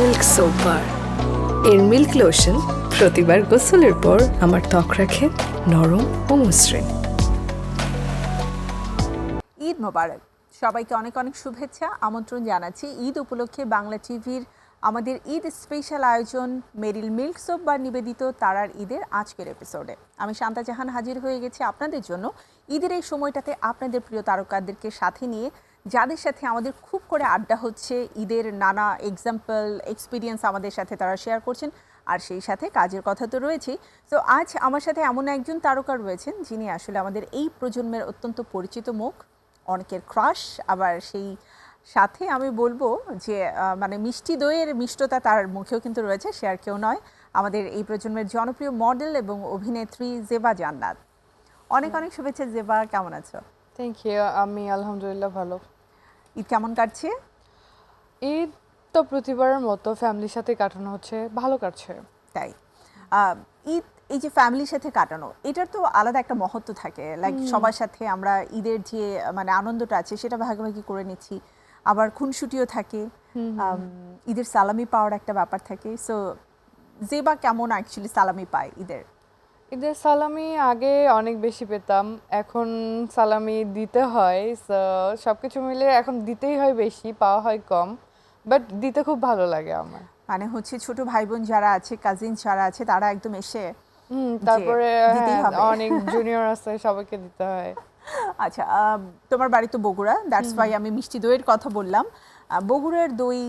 Milk soap bar. এর milk lotion প্রতিবার গোসলের পর আমার ত্বক রাখে নরম ও মসৃণ। ঈদ মোবারক, সবাইকে অনেক অনেক শুভেচ্ছা, আমন্ত্রণ জানাচ্ছি ঈদ উপলক্ষে বাংলা টিভির আমাদের ঈদ স্পেশাল আয়োজন মেরিল মিল্ক সোপ বার নিবেদিত তারার ঈদের আজকের এপিসোডে। আমি শান্তা জাহান হাজির হয়ে গেছি আপনাদের জন্য ঈদের এই সময়টাতে আপনাদের প্রিয় তারকাদেরকে সাথে নিয়ে, যাদের সাথে আমাদের খুব করে আড্ডা হচ্ছে, ঈদের নানা এক্সাম্পল এক্সপিরিয়েন্স আমাদের সাথে তারা শেয়ার করছেন, আর সেই সাথে কাজের কথা তো রয়েছেই। তো আজ আমার সাথে এমন একজন তারকা রয়েছেন যিনি আসলে আমাদের এই প্রজন্মের অত্যন্ত পরিচিত মুখ, অনেকের ক্রাশ, আবার সেই সাথে আমি বলবো যে মানে মিষ্টি দইয়ের মিষ্টতা তার মুখেও কিন্তু রয়েছে, সে আর কেউ নয়, আমাদের এই প্রজন্মের জনপ্রিয় মডেল এবং অভিনেত্রী জেবা জান্নাত। অনেক অনেক শুভেচ্ছা জেবা, কেমন আছো? থ্যাংক ইউ, আমি আলহামদুলিল্লাহ ভালো। ঈদ কেমন কাটছে? ঈদ তো প্রতিবারের মতো ফ্যামিলির সাথে কাটানো হচ্ছে, ভালো কাটছে। তাই ঈদ এই যে ফ্যামিলির সাথে কাটানো, এটার তো আলাদা একটা মহত্ব থাকে, লাইক সবার সাথে আমরা ঈদের যে মানে আনন্দটা আছে সেটা ভাগাভাগি করে নিচ্ছি, আবার খুনসুটিও থাকে, ঈদের সালামি পাওয়ার একটা ব্যাপার থাকে। সো জেবা কেমন অ্যাকচুয়ালি সালামি পায় ঈদের? ঈদের সালামি আগে অনেক বেশি পেতাম, এখন সালামি দিতে হয়, সব কিছু মিলে এখন দিতেই হয় বেশি, পাওয়া হয় কম, বাট দিতে খুব ভালো লাগে আমার। মানে হচ্ছে ছোট ভাই বোন যারা আছে, কাজিন যারা আছে, তারা একদম এসে তারপরে দিতেই হবে। অনেক জুনিয়র আছে, সবাইকে দিতে হয়। আচ্ছা, তোমার বাড়ি তো বগুড়া, দ্যাটস ওয়াই আমি মিষ্টি দইয়ের কথা বললাম। বগুড়ার দই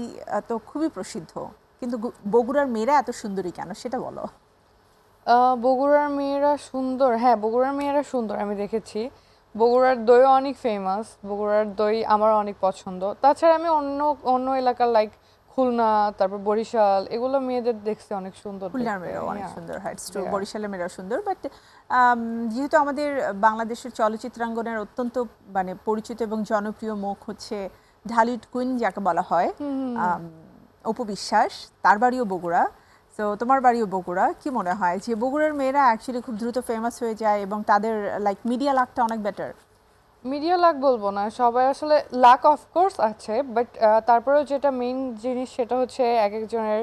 তো খুবই প্রসিদ্ধ, কিন্তু বগুড়ার মেয়েরা এত সুন্দরী কেন সেটা বলো। বগুড়ার মেয়েরা সুন্দর, হ্যাঁ বগুড়ার মেয়েরা সুন্দর, আমি দেখেছি। বগুড়ার দইও অনেক ফেমাস, বগুড়ার দই আমার অনেক পছন্দ। তাছাড়া আমি অন্য অন্য এলাকার লাইক খুলনা, তারপর বরিশাল, এগুলো মেয়েদের দেখছি অনেক সুন্দর। খুলনার মেয়েরাও অনেক সুন্দর, হাইটস টু, বরিশালের মেয়েরাও সুন্দর, বাট যেহেতু আমাদের বাংলাদেশের চলচ্চিত্রাঙ্গনের অত্যন্ত মানে পরিচিত এবং জনপ্রিয় মুখ হচ্ছে ঢালিউড কুইন যাকে বলা হয়, অপু বিশ্বাস, তার বাড়িও বগুড়া, তো তোমার বাড়িও বগুড়া, কি মনে হয় যে বগুড়ার মেয়েরা অ্যাকচুয়ালি খুব দ্রুত ফেমাস হয়ে যায় এবং তাদের লাইক মিডিয়া লাকটা অনেক বেটার? মিডিয়া লাক বলবো না, সবাই আসলে লাক অফকোর্স আছে, বাট তারপরেও যেটা মেইন জিনিস সেটা হচ্ছে এক একজনের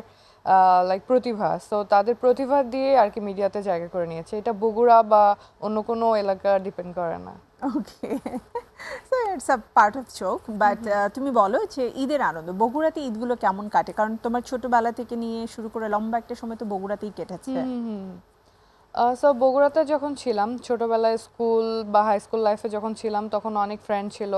লাইক প্রতিভা, সো তাদের প্রতিভা দিয়ে আর কি মিডিয়াতে জায়গা করে নিয়েছে। এটা বগুড়া বা অন্য কোনো এলাকা ডিপেন্ড করে না। Okay, so it's a part of joke, but তুমি বলো যে ঈদের আনন্দ বগুড়াতে ঈদগুলো কেমন কাটে, কারণ তোমার ছোটবেলা থেকে নিয়ে শুরু করে লম্বা একটা সময় তো বগুড়াতেই কেটেছে। সো বগুড়াতে যখন ছিলাম ছোটবেলায়, স্কুল বা হাই স্কুল লাইফে যখন ছিলাম, তখন অনেক ফ্রেন্ড ছিল,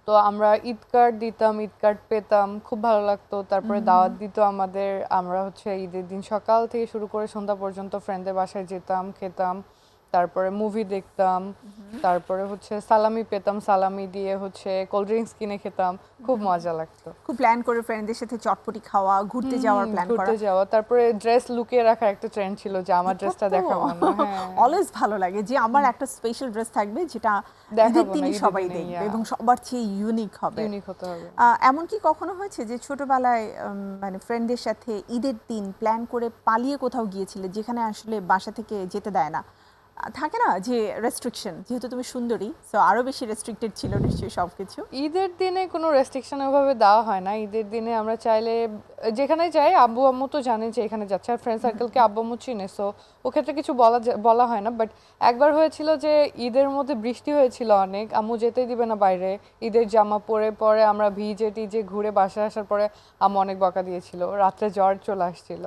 তো আমরা ঈদ কার্ড দিতাম, ঈদ কার্ড পেতাম, খুব ভালো লাগতো। তারপরে দাওয়াত দিত আমাদের, আমরা হচ্ছে ঈদের দিন সকাল থেকে শুরু করে সন্ধ্যা পর্যন্ত ফ্রেন্ডদের বাসায় যেতাম, খেতাম, তারপরে মুভি দেখতাম, তারপরে হচ্ছে সালামি পেতাম, সালামি দিয়ে হচ্ছে কোল্ড ড্রিঙ্কস কিনে খেতাম, খুব মজা লাগতো। খুব প্ল্যান করে ফ্রেন্ডদের সাথে চটপটি খাওয়া, ঘুরতে যাওয়ার প্ল্যান করা, ঘুরতে যাওয়া, তারপরে ড্রেস লুকিয়ে রাখার একটা ট্রেন্ড ছিল যে আমার ড্রেসটা দেখাবো না। হ্যাঁ, অলওয়েজ ভালো লাগে যে আমার একটা স্পেশাল ড্রেস থাকবে যেটা ঈদের দিনই সবাই দেখবে এবং সবার চেয়ে ইউনিক হবে, ইউনিক হতে হবে। এমন কি কখনো হয়েছে যে ছোটবেলায় মানে ফ্রেন্ডদের সাথে ঈদের দিন প্ল্যান করে পালিয়ে কোথাও গিয়েছিলে যেখানে আসলে বাসা থেকে যেতে দেয় না, থাকে না যে রেস্ট্রিকশন, যেহেতু তুমি সুন্দরী সো আরো বেশি রেস্ট্রিক্টেড ছিল নিশ্চয়ই সবকিছু? ঈদের দিনে কোনো রেস্ট্রিকশন ওভাবে দেওয়া হয় না। ঈদের দিনে আমরা চাইলে যেখানে যাই, আব্বু আম্মু তো জানে যে এখানে যাচ্ছে, আর ফ্রেন্ড সার্কেলকে আব্বু আম্মু চিনে, সো ওক্ষেত্রে কিছু বলা হয় না। বাট একবার হয়েছিল যে ঈদের মধ্যে বৃষ্টি হয়েছিল অনেক, আম্মু যেতেই দিবে না বাইরে, ঈদের জামা পরে পরে আমরা ভিজে টিজে ঘুরে বাসায় আসার পরে আম্মু অনেক বকা দিয়েছিল, রাত্রে জ্বর চলে আসছিল।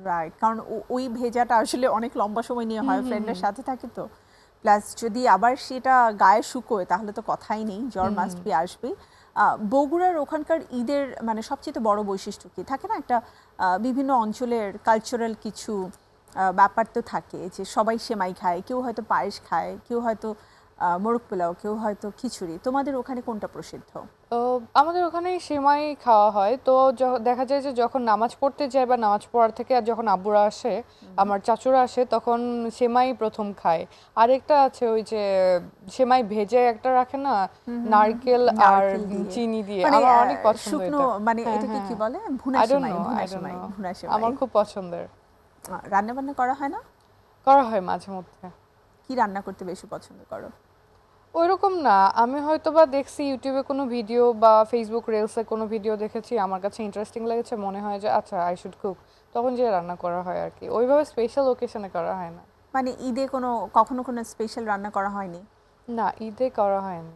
রাইট, কারণ ওই ভেজাটা আসলে অনেক লম্বা সময় নিয়ে হয়, ফ্রেন্ডের সাথে থাকে তো, প্লাস যদি আবার সেটা গায়ে শুকোয় তাহলে তো কথাই নেই, জ্বর মাস্ট বি আসবে। বগুড়ার ওখানকার ঈদের মানে সবচেয়ে বড় বৈশিষ্ট্য কি থাকে না, একটা বিভিন্ন অঞ্চলের কালচারাল কিছু ব্যাপার তো থাকে যে সবাই সেমাই খায়, কেউ হয়তো পায়েস খায়, কেউ হয়তো মোরগ পোলাও, কেউ হয়তো খিচুড়ি, তোমাদের ওখানে কোনটা প্রসিদ্ধ? আমাদের ওখানে সেমাই খাওয়া হয়, তো দেখা যায় যে যখন নামাজ পড়তে যায় বা নামাজ পড়ার থেকে আর যখন আব্বুরা আসে, আমার চাচুরা আসে, তখন সেমাই প্রথম খায়। আরেকটা আছে ওই যে সেমাই ভেজে একটা রাখে না, নারকেল আর চিনি দিয়ে, মানে আমার অনেক পছন্দ শুকনো, এটা। মানে এটাকে কি বলে, ভুনা সেমাই, ভুনা সেমাই, ভুনা সেমাই আমার খুব পছন্দের। রান্না বান্না করা হয় না? করা হয় মাঝে মধ্যে। কি রান্না করতে বেশি পছন্দ করো? ওইরকম না, আমি হয়তোবা দেখছি ইউটিউবে কোনো ভিডিও বা ফেসবুক রিলসে কোনো ভিডিও দেখেছি, আমার কাছে ইন্টারেস্টিং লেগেছে, মনে হয় যে আচ্ছা আই শুড কুক, তখন যে রান্না করা হয় আর কি, ওইভাবে স্পেশাল ওকেশনে করা হয় না। মানে ঈদে কখনো কোনো স্পেশাল রান্না করা হয়নি? না, ঈদে করা হয়নি।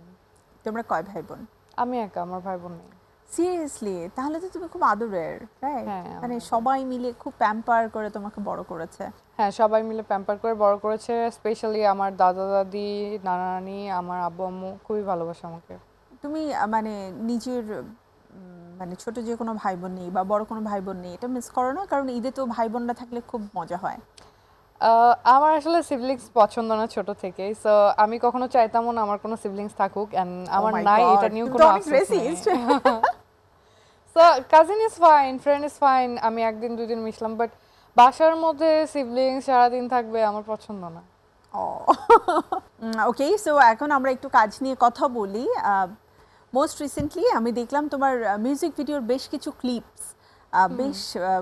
তোমরা কয় ভাই বোন? আমি একা, আমার ভাই বোন নেই। সিরিয়াসলি? তাহলে তো তুমি খুব আদরের, রাইট? হ্যাঁ, মানে আমার সবাই মিলে খুব প্যাম্পার করে তোমাকে বড় করেছে। হ্যাঁ, সবাই মিলে প্যাম্পার করে বড় করেছে, স্পেশালি আমার দাদা দাদি, নানা নানি, আমার আব্বু আম্মু খুবই ভালোবাসে আমাকে। তুমি মানে নিজের মানে ছোট যে কোনো ভাই বোন নেই বা বড় কোনো ভাই বোন নেই, এটা মিস করো না? কারণ ঈদে তো ভাই বোনরা থাকলে খুব মজা হয়। আমার আসলে সিবলিংস পছন্দ না ছোট থেকেই, সো আমি কখনো চাইতামও না আমার কোনো সিবলিংস থাকুক, এন্ড Oh আমার my নাই, God, এটা নিয়েও তুমি তো কোনো অনেক আফসোস নেই। racist। So cousin is fine, friend is fine, আমি একদিন দুদিন মিশলাম, বাট বাসার মধ্যে সিবলিংস সারাদিন থাকবে আমার পছন্দ না। ও ওকে, সো এখন আমরা একটু কাজ নিয়ে কথা বলি। মোস্ট রিসেন্টলি আমি দেখলাম তোমার মিউজিক ভিডিওর বেশ কিছু ক্লিপস বেশ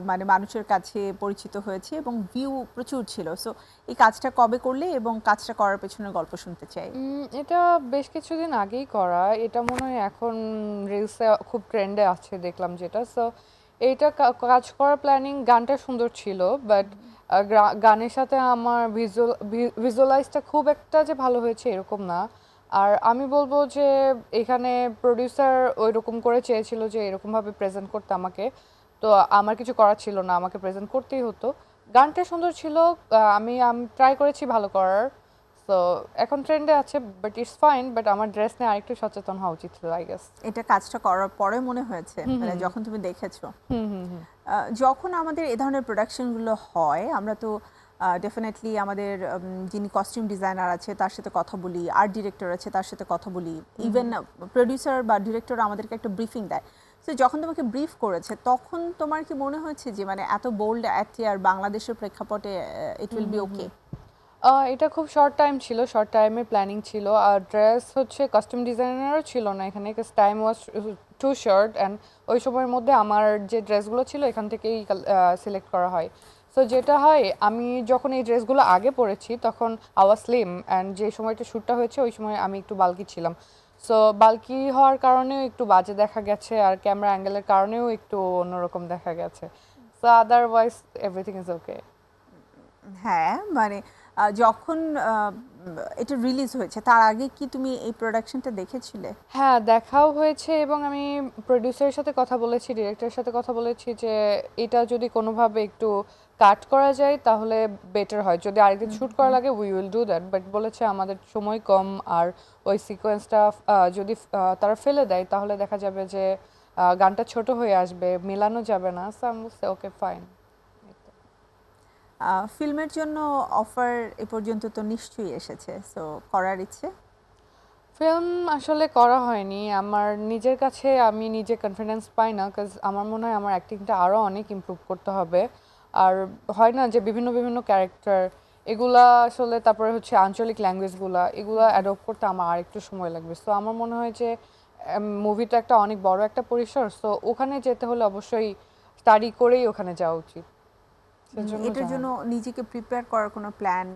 মানে মানুষের কাছে পরিচিত হয়েছে এবং ভিউ প্রচুর ছিল। সো এই কাজটা কবে করলে এবং কাজটা করার পেছনে গল্প শুনতে চাই। এটা বেশ কিছুদিন আগেই করা, এটা মনে হয় এখন রিলসে খুব ট্রেন্ডে আছে দেখলাম যেটা। সো এইটা কাজ করার প্ল্যানিং, গানটা সুন্দর ছিল, বাট গানের সাথে আমার ভিজুয়ালাইজটা খুব একটা যে ভালো হয়েছে এরকম না। আর আমি বলবো যে এখানে প্রডিউসার ওই রকম করে চেয়েছিল যে এরকমভাবে প্রেজেন্ট করতে আমাকে, তো আমার কিছু করার ছিল না, আমাকে প্রেজেন্ট করতেই হতো। গানটা সুন্দর ছিল, আমি ট্রাই করেছি ভালো করার। সো এখন ট্রেন্ডে আছে, বাট ইটস ফাইন, বাট আমার ড্রেস নিয়ে আরেকটু সচেতন হওয়া উচিত ছিল, আই গেস। এটা কাজটা করার পরে মনে হয়েছে, মানে যখন তুমি দেখেছো? যখন আমাদের এ ধরনের প্রোডাকশনগুলো হয়, আমরা তো ডেফিনেটলি আমাদের যিনি কস্টিউম ডিজাইনার আছে তার সাথে কথা বলি, আর্ট ডিরেক্টর আছে তার সাথে কথা বলি, ইভেন প্রডিউসার বা ডিরেক্টর আমাদেরকে একটা ব্রিফিং দেয়। তো যখন তোমাকে ব্রিফ করেছে তখন তোমার কি মনে হয়েছে যে মানে এত বোল্ড অ্যাটিয়ার বাংলাদেশের প্রেক্ষাপটে ইট উইল বি ওকে? এটা খুব শর্ট টাইম ছিল, শর্ট টাইমে প্ল্যানিং ছিল, আর ড্রেস হচ্ছে কাস্টম ডিজাইনারও ছিল না এখানে, because time was too short, and ওই সময়ের মধ্যে আমার যে ড্রেসগুলো ছিল এখান থেকেই সিলেক্ট করা হয়। সো যেটা হয়, আমি যখন এই ড্রেসগুলো আগে পরেছি তখন আওয়াজ স্লিম, অ্যান্ড যে সময়টা শ্যুটটা হয়েছে ওই সময় আমি একটু বাল্কি ছিলাম। সো বাল্কি হওয়ার কারণেও একটু বাজে দেখা গেছে, আর ক্যামেরা অ্যাঙ্গেলের কারণেও একটু অন্যরকম দেখা গেছে। So otherwise everything is okay. হ্যাঁ, মানে যখন এটা রিলিজ হয়েছে তার আগে কি তুমি এই প্রোডাকশনটা দেখেছিলে? হ্যাঁ, দেখাও হয়েছে, এবং আমি প্রোডিউসারের সাথে কথা বলেছি, ডিরেক্টরের সাথে কথা বলেছি যে এটা যদি কোনোভাবে একটু কাট করা যায় তাহলে বেটার হয়, যদি আরেকদিন শ্যুট করা লাগে we will do that, but বলেছে আমাদের সময় কম, আর ওই সিকোয়েন্সটা যদি তারা ফেলে দেয় তাহলে দেখা যাবে যে গানটা ছোট হয়ে আসবে, মেলানো যাবে না। সো আমি বলছি ওকে ফাইন। ফিল্মের জন্য অফার এ পর্যন্ত তো নিশ্চয়ই এসেছে, সো করার ইচ্ছে? ফিল্ম আসলে করা হয়নি আমার নিজের কাছে, আমি নিজে কনফিডেন্স পাই না, কাজ আমার মনে হয় আমার অ্যাক্টিংটা আরও অনেক ইমপ্রুভ করতে হবে। আর হয় না যে বিভিন্ন বিভিন্ন ক্যারেক্টার, এগুলা আসলে, তারপরে হচ্ছে আঞ্চলিক ল্যাঙ্গুয়েজগুলা, এগুলা অ্যাডপ্ট করতে আমার আর একটু সময় লাগবে। সো আমার মনে হয় যে মুভিটা একটা অনেক বড় একটা পরিসর, সো ওখানে যেতে হলে অবশ্যই স্টাডি করেই ওখানে যাওয়া উচিত। সেজন্য এটার জন্য নিজেকে প্রিপেয়ার করার কোনো প্ল্যান,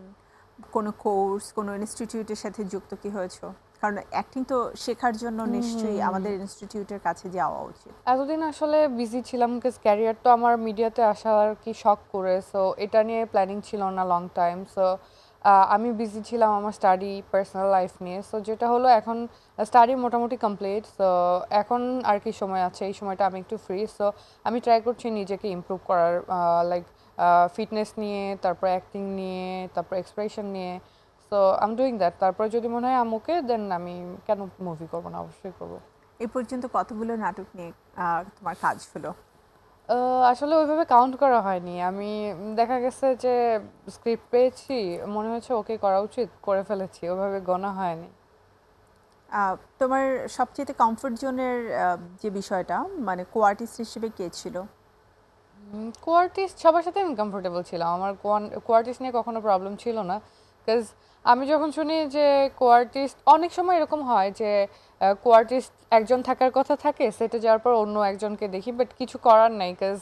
কোনো কোর্স, কোনো ইনস্টিটিউটের সাথে যুক্ত কি হয়েছো? কারণ অ্যাক্টিং তো শেখার জন্য নিশ্চয়ই আমাদের ইনস্টিটিউটের কাছে যাওয়া উচিত। এতদিন আসলে বিজি ছিলাম, বিকজ ক্যারিয়ার তো আমার মিডিয়াতে আসার কি শখ করে, সো এটা নিয়ে প্ল্যানিং ছিল না লং টাইম। সো আমি বিজি ছিলাম আমার স্টাডি, পার্সোনাল লাইফ নিয়ে। সো যেটা হলো, এখন স্টাডি মোটামুটি কমপ্লিট, সো এখন আর কি সময় আছে, এই সময়টা আমি একটু ফ্রি। সো আমি ট্রাই করছি নিজেকে ইমপ্রুভ করার, লাইক ফিটনেস নিয়ে, তারপর অ্যাক্টিং নিয়ে, তারপর এক্সপ্রেশন নিয়ে। So I am doing that, তারপর যদি মনে হয় ওকে, দেন আমি কেন মুভি করবো না, অবশ্যই করবো। এ পর্যন্ত কতগুলো নাটক নিয়ে তোমার কাজ হলো? আসলে ওইভাবে কাউন্ট করা হয়নি, আমি দেখা গেছে যে স্ক্রিপ্ট পেয়েছি, মনে হয়েছে ওকে করা উচিত, করে ফেলেছি, ওইভাবে গোনা হয়নি। তোমার সবচেয়ে কমফোর্ট জোনের যে বিষয়টা, মানে কো আর্টিস্ট হিসেবে কে ছিল? কোয়ার্টিস্ট সবার সাথে আমি কমফোর্টেবল ছিলাম, আমার কোয়ার্টিস্ট নিয়ে কখনো প্রবলেম ছিল না, বিকজ আমি যখন শুনি যে কোয়ার্টিস্ট, অনেক সময় এরকম হয় যে কোয়ার্টিস্ট একজন থাকার কথা থাকে, সেটে যাওয়ার পর অন্য একজনকে দেখি, বাট কিছু করার নাই, বিকজ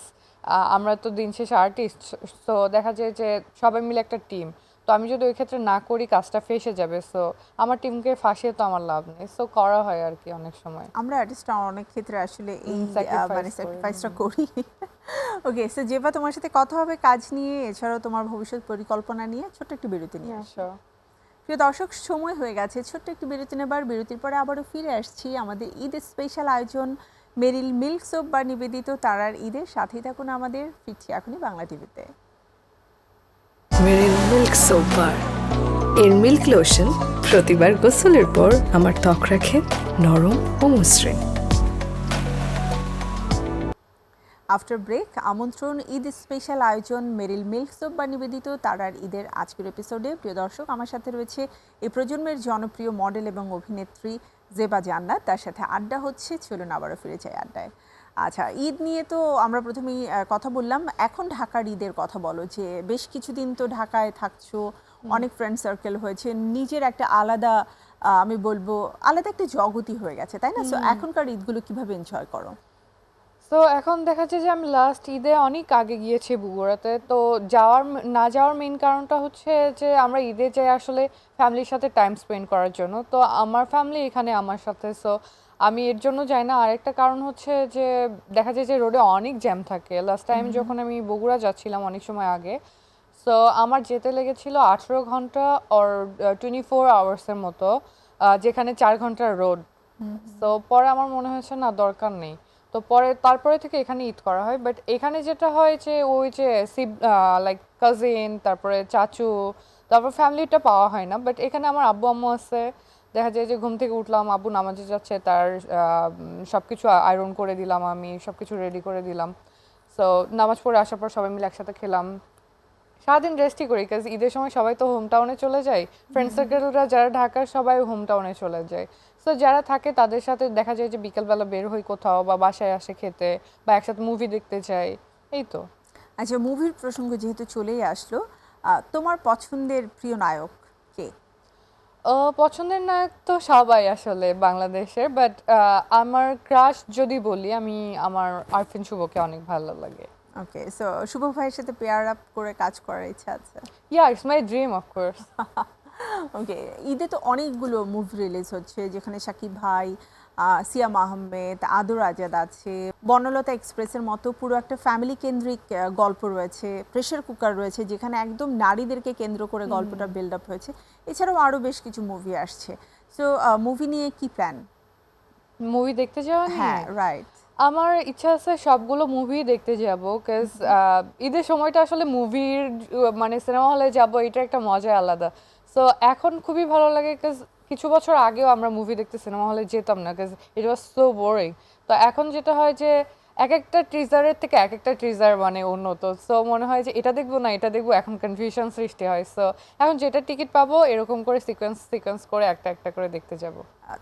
আমরা তো দিন শেষে আর্টিস্ট। তো দেখা যায় যে সবাই মিলে একটা টিম, তো আমি যদি ওই ক্ষেত্রে না করি কাজটা ফেঁসে যাবে, সো আমার টিমকে ফাঁসিয়ে তো আমার লাভ নেই, সো করা হয় আর কি অনেক সময়। আমরা আর্টিস্টরা অনেক ক্ষেত্রে আসলে এই sacrifice মানে করি, স্যাক্রিফাইসটা করি। ওকে, সো যেবা তোমার সাথে কথা হবে কাজ নিয়ে, এছাড়াও তোমার ভবিষ্যৎ পরিকল্পনা নিয়ে ছোট্ট একটি বিরতি নিয়ে আসো। Sure. প্রিয় দর্শক, সময় হয়ে গেছে ছোট্ট একটি বিরতি নেবার। বিরতির পরে আবারও ফিরে আসছি আমাদের ঈদ স্পেশাল আয়োজন মেরিল মিল্ক সোপ বা নিবেদিত তারার ঈদের। সাথেই থাকুন আমাদের, ফিরছি এখনই বাংলা টিভিতে। মেরিল মিল্ক সোপ বার, এর মিল্ক লোশন প্রতিবার গোসলের পর আমার ত্বক রাখে নরম ও মসৃণ। আফটার ব্রেক, আমন্ত্রণ ঈদ স্পেশাল আয়োজন মেরিল মিল্ক সোপ বা নিবেদিত তারার ঈদের আজকের এপিসোডে। প্রিয় দর্শক, আমার সাথে রয়েছে এই প্রজন্মের জনপ্রিয় মডেল এবং অভিনেত্রী জেবা জান্নাত। তার সাথে আড্ডা হচ্ছে, চলুন আবারও ফিরে যাই আড্ডায়। আচ্ছা, ঈদ নিয়ে তো আমরা প্রথমেই কথা বললাম। এখন ঢাকার ঈদের কথা বলো, যে বেশ কিছুদিন তো ঢাকায় থাকছো, অনেক ফ্রেন্ড সার্কেল হয়েছে, নিজের একটা আলাদা আমি বলবো আলাদা একটা জগতই হয়ে গেছে, তাই না? সো এখনকার ঈদগুলো কিভাবে এনজয় করো? তো এখন দেখা যাচ্ছে যে আমি লাস্ট ঈদে অনেক আগে গিয়েছি বগুড়াতে। তো না যাওয়ার মেইন কারণটা হচ্ছে যে আমরা ঈদে যাই আসলে ফ্যামিলির সাথে টাইম স্পেন্ড করার জন্য। তো আমার ফ্যামিলি এখানে আমার সাথে, সো আমি এর জন্য যাই না। আরেকটা কারণ হচ্ছে যে দেখা যায় যে রোডে অনেক জ্যাম থাকে। লাস্ট টাইম যখন আমি বগুড়া যাচ্ছিলাম অনেক সময় আগে, সো আমার যেতে লেগেছিল 18 ঘন্টা অর 24 আওয়ার্সের মতো, যেখানে 4 ঘন্টার রোড। তো পরে আমার মনে হয়েছে না, দরকার নেই। তো তারপরে থেকে এখানে ঈদ করা হয়। বাট এখানে যেটা হয় যে ওই যে লাইক কাজিন, তারপরে চাচু, তারপর ফ্যামিলিটা পাওয়া হয় না। বাট এখানে আমার আব্বু আম্মু আছে, দেখা যায় যে ঘুম থেকে উঠলাম, আব্বু নামাজে যাচ্ছে, তার সব কিছু আয়রন করে দিলাম, আমি সব কিছু রেডি করে দিলাম। সো নামাজ পড়ে আসার পর সবাই মিলে একসাথে খেলাম, সারাদিন রেস্টই করি। কাজ ঈদের সময় সবাই তো হোম টাউনে চলে যায়, ফ্রেন্ড সার্কেলরা যারা ঢাকার সবাই হোম টাউনে চলে যায়। সো যারা থাকে তাদের সাথে দেখা যায় যে বিকেলবেলা বের হই কোথাও, বা বাসায় আসে খেতে, বা একসাথে মুভি দেখতে যাই, এই তো। আচ্ছা, মুভির প্রসঙ্গ যেহেতু চলেই আসলো, তোমার পছন্দের প্রিয় নায়ক কে? পছন্দের নায়ক তো সবাই আসলে বাংলাদেশের, বাট আমার ক্রাশ যদি বলি, আমার আরফিন শুভকে অনেক ভালো লাগে। ওকে, সো শুভ ভাইয়ের সাথে পেয়ার আপ করে কাজ করার ইচ্ছা আছে? ইয়া, ইটস মাই ড্রিম অফকোর্স। ওকে, ঈদে তো অনেকগুলো মুভি রিলিজ হচ্ছে, যেখানে শাকিব ভাই, সিয়াম আহমেদ, আদর আজাদ আছে, বনলতা এক্সপ্রেসের মতো পুরো একটা ফ্যামিলি কেন্দ্রিক গল্প রয়েছে, প্রেশার কুকার রয়েছে, যেখানে একদম নারীদেরকে কেন্দ্র করে গল্পটা বিল্ড আপ হয়েছে। এছাড়াও আরও বেশ কিছু মুভি আসছে। সো মুভি নিয়ে কি প্ল্যান? মুভি দেখতে যাওয়া নিয়ে? হ্যাঁ, রাইট। আমার ইচ্ছা আছে সবগুলো মুভি দেখতে যাব, কজ ঈদের সময়টা আসলে মুভির মানে সিনেমা হলে যাব, এটা একটা মজা আলাদা। সো এখন খুবই ভালো লাগে, কজ কিছু বছর আগেও আমরা মুভি দেখতে সিনেমা হলে যেতাম না, cause it was so boring. তো এখন যেটা হয় যে এক একটা টিজারের থেকে এক একটা টিজার মানে উন্নত, সো মনে হয় যে এটা দেখবো না এটা দেখবো, এখন কনফিউশন সৃষ্টি হয়। সো এখন যেটা টিকিট পাবো এরকম করে সিকোয়েন্স করে একটা একটা করে দেখতে যাব।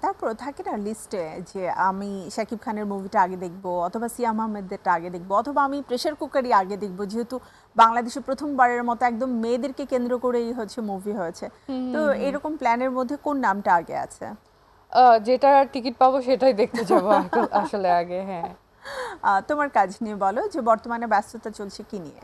তারপর থাকে না লিস্টে, যে আমি শাকিব খানের মুভিটা আগে দেখবো, অথবা সিয়াম আহমেদদেরটা আগে দেখবো, অথবা আমি প্রেশার কুকারই আগে দেখবো, যেহেতু বাংলাদেশে প্রথমবারের মতো একদম মেয়েদেরকে কেন্দ্র করেই হচ্ছে মুভি হয়েছে। তো এরকম প্ল্যানের মধ্যে কোন নামটা আগে আছে? যেটা টিকিট পাবো সেটাই দেখতে যাবো আসলে আগে। হ্যাঁ, তোমার কাজ নিয়ে বলো, যে বর্তমানে ব্যস্ততা চলছে কি নিয়ে?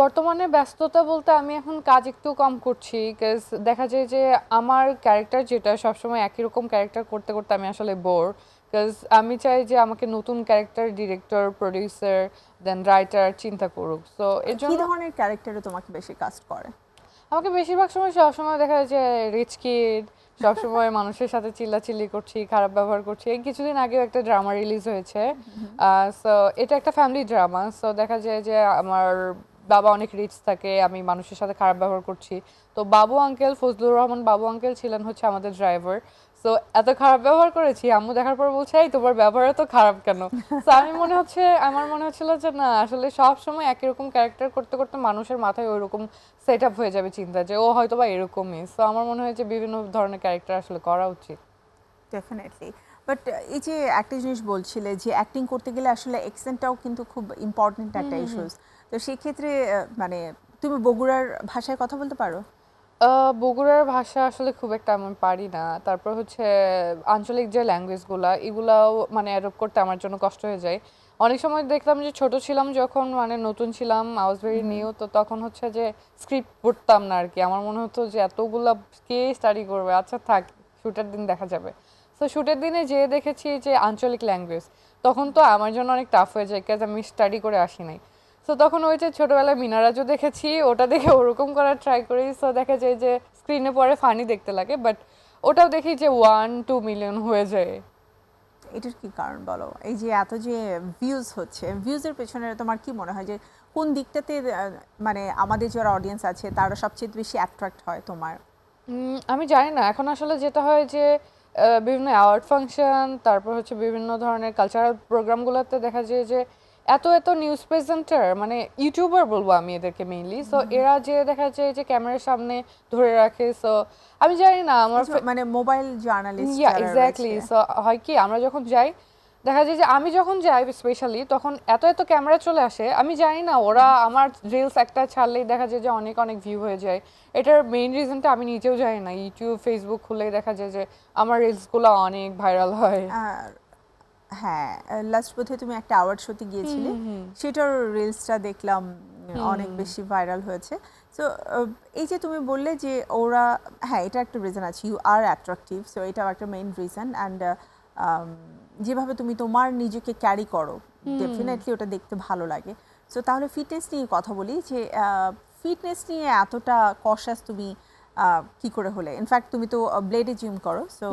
বর্তমানে ব্যস্ততা বলতে আমি এখন কাজ একটু কম করছি, কজ দেখা যায় যে আমার ক্যারেক্টার যেটা সবসময় একই রকম ক্যারেক্টার করতে করতে আমি আসলে বোর। কজ আমি চাই যে আমাকে নতুন ক্যারেক্টার ডিরেক্টর, প্রডিউসার, দেন রাইটার চিন্তা করুক। সো এর কি জন্য ধরনের ক্যারেক্টারে তোমাকে বেশি কাস্ট করে? আমাকে বেশিরভাগ সময় সবসময় দেখা যায় যে রিচ কিড, সবসময় মানুষের সাথে চিল্লাচিল্লি করছি, খারাপ ব্যবহার করছি। এই কিছুদিন আগেও একটা ড্রামা রিলিজ হয়েছে, সো এটা একটা ফ্যামিলি ড্রামা। সো দেখা যায় যে আমার বাবা অনেক রিচ থাকে, আমি মানুষের সাথে খারাপ ব্যবহার করছি। তো বাবু আঙ্কেল, ফজলুর রহমান বাবু আঙ্কেল ছিলেন হচ্ছে আমাদের ড্রাইভার। সো এত খারাপ ব্যবহার করেছি, আম্মু দেখার পর বলছে এই তোমার ব্যবহার এত খারাপ কেন? তো আমার মনে হচ্ছিল যে না, আসলে সব সময় একই রকম ক্যারেক্টার করতে করতে মানুষের মাথায় ওইরকম সেট আপ হয়ে যাবে চিন্তা, যে ও হয়তো বা এরকমই। সো আমার মনে হয় যে বিভিন্ন ধরনের ক্যারেক্টার আসলে করা উচিত। ডেফিনেটলি। বাট এই যে একটা জিনিস বলছিলে, যে অ্যাক্টিং করতে গেলে আসলে অ্যাকসেন্টটাও কিন্তু খুব ইম্পর্টেন্ট একটা ইস্যুস। তো সেই ক্ষেত্রে মানে তুমি বগুড়ার ভাষায় কথা বলতে পারো? বগুড়ার ভাষা আসলে খুব একটা আমি পারি না। তারপর হচ্ছে আঞ্চলিক যে ল্যাঙ্গুয়েজগুলা, এগুলাও মানে অ্যাডপ্ট করতে আমার জন্য কষ্ট হয়ে যায়। অনেক সময় দেখতাম যে ছোট ছিলাম যখন, মানে নতুন ছিলাম, আই ওয়াজ ভেরি নিউ, তো তখন হচ্ছে যে স্ক্রিপ্ট পড়তাম না আর কি। আমার মনে হতো যে এতগুলা কে স্টাডি করবে, আচ্ছা থাক, শুটের দিন দেখা যাবে। তো শুটের দিনে যেয়ে দেখেছি যে আঞ্চলিক ল্যাঙ্গুয়েজ, তখন তো আমার জন্য অনেক টাফ হয়ে যায়, কাজ আমি স্টাডি করে আসি নাই। সো তখন ওই যে ছোটবেলায় মিনারাজও দেখেছি, ওটা দেখে ওরকম করার ট্রাই করি। সো দেখা যায় যে স্ক্রিনে পরে ফানি দেখতে লাগে, বাট ওটাও দেখি যে 1-2 মিলিয়ন হয়ে যায়। এটার কি কারণ বলো? এই যে এত যে ভিউজ হচ্ছে, ভিউজের পেছনে তোমার কি মনে হয় যে কোন দিকটাতে মানে আমাদের যারা অডিয়েন্স আছে তারা সবচেয়ে বেশি অ্যাট্রাক্ট হয় তোমার? আমি জানি না, এখন আসলে যেটা হয় যে বিভিন্ন অ্যাওয়ার্ড ফাংশন, তারপর হচ্ছে বিভিন্ন ধরনের কালচারাল প্রোগ্রামগুলোতে দেখা যায় যে এত এত নিউজ প্রেজেন্টার, মানে ইউটিউবার বলবো আমি এদেরকে মেইনলি। সো এরা যে দেখা যায় যে ক্যামেরার সামনে ধরে রাখে। সো আমি জানি না আমার মানে মোবাইল জার্নালিস্ট ইয়া যারা এক্স্যাক্টলি। রয়েছে। সো হয় কি, আমরা যখন যাই দেখা যায় যে আমি যখন যাই স্পেশালি, তখন এত এত ক্যামেরা চলে আসে, আমি জানি না ওরা আমার রিলস একটা ছাড়লেই দেখা যায় যে অনেক অনেক ভিউ হয়ে যায়। এটার মেইন রিজনটা আমি নিজেও জানি না। ইউটিউব ফেসবুক খুললেই দেখা যায় যে আমার রিলসগুলো অনেক ভাইরাল হয়। আর হ্যাঁ, লাস্ট বোধহয় তুমি একটা অ্যাওয়ার্ড শোতে গিয়েছিলে, সেটার রিলসটা দেখলাম অনেক বেশি ভাইরাল হয়েছে। সো এই যে তুমি বললে যে ওরা, হ্যাঁ এটা একটা রিজন আছে, ইউ আর অ্যাট্রাকটিভ, সো এটাও একটা মেইন রিজন। অ্যান্ড যেভাবে তুমি তোমার নিজেকে ক্যারি করো, ডেফিনেটলি ওটা দেখতে ভালো লাগে। সো তাহলে ফিটনেস নিয়ে কথা বলি, যে ফিটনেস নিয়ে এতটা কশাস তুমি কি করে হলে? ইনফ্যাক্ট তুমি তো ব্লেডে জিম করো, সো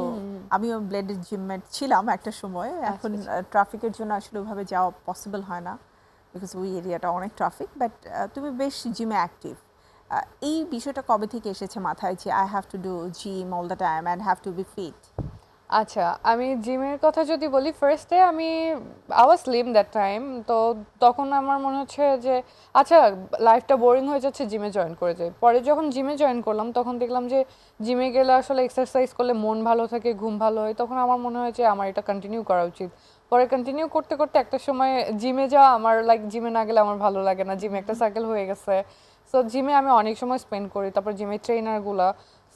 আমিও ব্লেডের জিমমেট ছিলাম একটা সময়। এখন ট্রাফিকের জন্য আসলে ওইভাবে যাওয়া পসিবল হয় না, বিকজ ওই এরিয়াটা অনেক ট্রাফিক। বাট তুমি বেশ জিমে অ্যাক্টিভ। এই বিষয়টা কবে থেকে এসেছে মাথায় যে I have to do gym all the time and have to be fit? আচ্ছা, আমি জিমের কথা যদি বলি, ফার্স্টে আমি I was slim that time. তো তখন আমার মনে হচ্ছে যে আচ্ছা, লাইফটা বোরিং হয়ে যাচ্ছে, জিমে জয়েন করে যাই। পরে যখন জিমে জয়েন করলাম তখন দেখলাম যে জিমে গেলে আসলে এক্সারসাইজ করলে মন ভালো থাকে, ঘুম ভালো হয়। তখন আমার মনে হয় যে আমার এটা কন্টিনিউ করা উচিত। পরে কন্টিনিউ করতে করতে একটা সময় জিমে যাওয়া আমার লাইক, জিমে না গেলে আমার ভালো লাগে না, জিমে একটা সার্কেল হয়ে গেছে। সো জিমে আমি অনেক সময় স্পেন্ড করি, তারপর জিমের ট্রেনারগুলা।